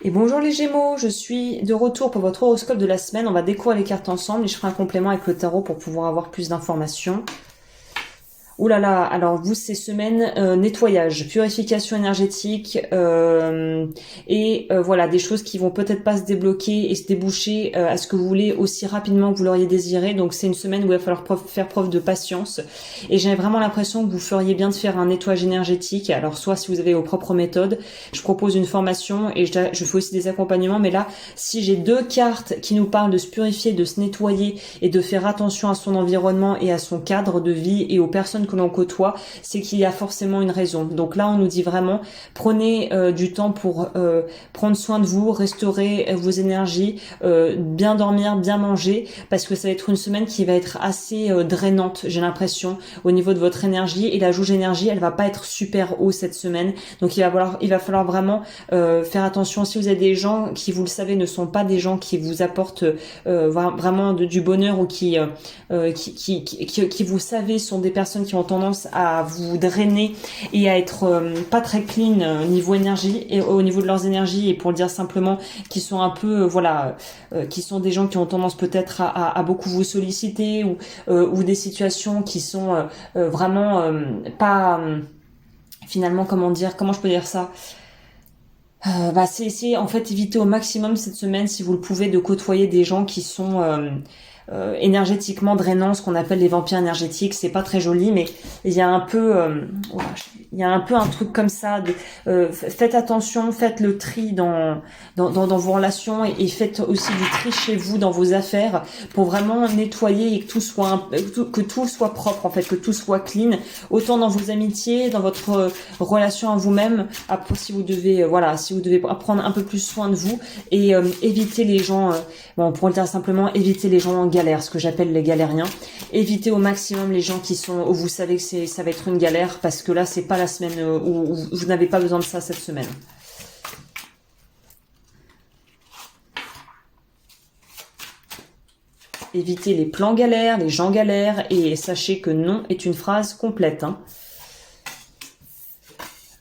Et bonjour les Gémeaux, je suis de retour pour votre horoscope de la semaine. On va découvrir les cartes ensemble et je ferai un complément avec le tarot pour pouvoir avoir plus d'informations. Ouh là là, alors vous, ces semaines, nettoyage, purification énergétique voilà, des choses qui vont peut-être pas se débloquer et se déboucher à ce que vous voulez aussi rapidement que vous l'auriez désiré. Donc c'est une semaine où il va falloir faire preuve de patience et j'ai vraiment l'impression que vous feriez bien de faire un nettoyage énergétique. Alors soit si vous avez vos propres méthodes, je propose une formation et je fais aussi des accompagnements, mais là, si j'ai deux cartes qui nous parlent de se purifier, de se nettoyer et de faire attention à son environnement et à son cadre de vie et aux personnes que l'on côtoie, c'est qu'il y a forcément une raison. Donc là, on nous dit vraiment, prenez du temps pour prendre soin de vous, restaurer vos énergies, bien dormir, bien manger, parce que ça va être une semaine qui va être assez drainante, j'ai l'impression, au niveau de votre énergie, et la jauge énergie, elle va pas être super haut cette semaine. Donc il va falloir vraiment faire attention. Si vous avez des gens qui, vous le savez, ne sont pas des gens qui vous apportent vraiment du bonheur ou qui vous savez sont des personnes qui ont tendance à vous drainer et à être pas très clean niveau énergie et au niveau de leurs énergies, et pour le dire simplement, qui sont un peu qui sont des gens qui ont tendance peut-être à beaucoup vous solliciter ou des situations qui sont vraiment pas finalement, comment je peux dire ça, c'est en fait éviter au maximum cette semaine, si vous le pouvez, de côtoyer des gens qui sont énergétiquement drainants, ce qu'on appelle les vampires énergétiques. C'est pas très joli, mais il y a un peu un truc comme ça. Faites attention, faites le tri dans vos relations et faites aussi du tri chez vous dans vos affaires pour vraiment nettoyer et que tout soit propre, en fait, que tout soit clean, autant dans vos amitiés, dans votre relation à vous-même. Après, si vous devez prendre un peu plus soin de vous et éviter les gens, pour le dire simplement, éviter les gens en galère, ce que j'appelle les galériens. Évitez au maximum les gens où vous savez que ça va être une galère, parce que là, c'est pas la semaine où vous n'avez pas besoin de ça cette semaine. Évitez les plans galères, les gens galères, et sachez que non est une phrase complète, hein.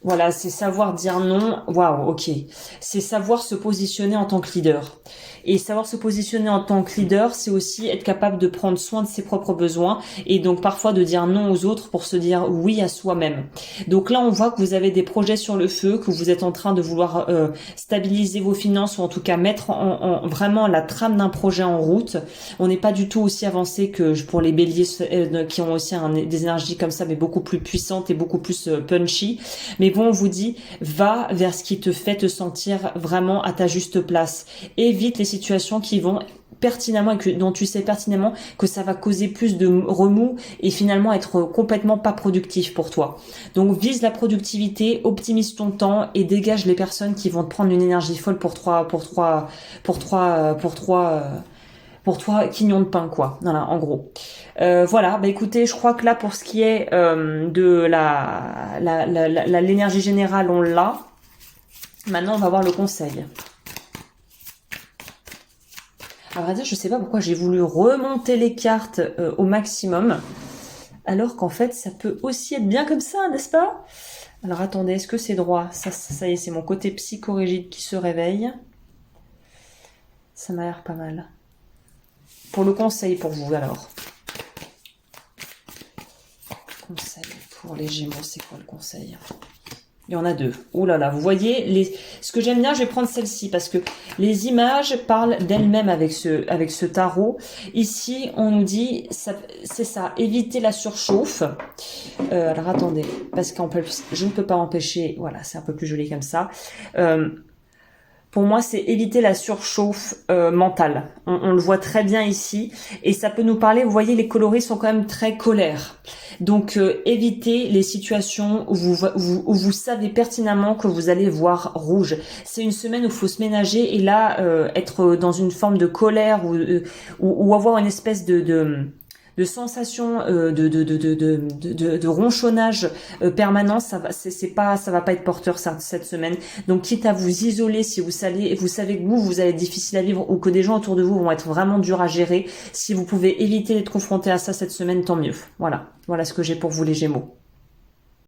Voilà, c'est savoir dire non. Waouh, ok. C'est savoir se positionner en tant que leader. Et savoir se positionner en tant que leader, c'est aussi être capable de prendre soin de ses propres besoins et donc parfois de dire non aux autres pour se dire oui à soi-même. Donc là, on voit que vous avez des projets sur le feu, que vous êtes en train de vouloir stabiliser vos finances, ou en tout cas mettre en vraiment la trame d'un projet en route. On n'est pas du tout aussi avancé que pour les béliers qui ont aussi des énergies comme ça, mais beaucoup plus puissantes et beaucoup plus punchy. Mais bon, on vous dit, va vers ce qui te fait te sentir vraiment à ta juste place. Évite les situations qui vont pertinemment et dont tu sais pertinemment que ça va causer plus de remous et finalement être complètement pas productif pour toi. Donc vise la productivité, optimise ton temps et dégage les personnes qui vont te prendre une énergie folle pour trois quignons de pain, quoi. Voilà, en gros. Voilà, écoutez, je crois que là, pour ce qui est de l'énergie générale, on l'a. Maintenant, on va voir le conseil. À vrai dire, je sais pas pourquoi j'ai voulu remonter les cartes au maximum, alors qu'en fait, ça peut aussi être bien comme ça, n'est-ce pas? Alors attendez, est-ce que c'est droit? Ça y est, c'est mon côté psychorigide qui se réveille. Ça m'a l'air pas mal. Pour le conseil pour vous, alors. Conseil pour les Gémeaux, c'est quoi le conseil? Il y en a deux. Oh là là, vous voyez, ce que j'aime bien, je vais prendre celle-ci parce que les images parlent d'elles-mêmes avec ce tarot. Ici, on nous dit, c'est ça, éviter la surchauffe. Alors attendez, parce que je ne peux pas empêcher, voilà, c'est un peu plus joli comme ça. Pour moi, c'est éviter la surchauffe mentale. On le voit très bien ici. Et ça peut nous parler, vous voyez, les coloris sont quand même très colères. Donc, évitez les situations où vous savez pertinemment que vous allez voir rouge. C'est une semaine où il faut se ménager et là, être dans une forme de colère ou avoir une espèce de sensation de ronchonnage permanent, ça va pas être porteur cette semaine. Donc quitte à vous isoler, si vous savez que vous allez être difficile à vivre ou que des gens autour de vous vont être vraiment durs à gérer, si vous pouvez éviter d'être confronté à ça cette semaine, tant mieux. Voilà ce que j'ai pour vous les Gémeaux.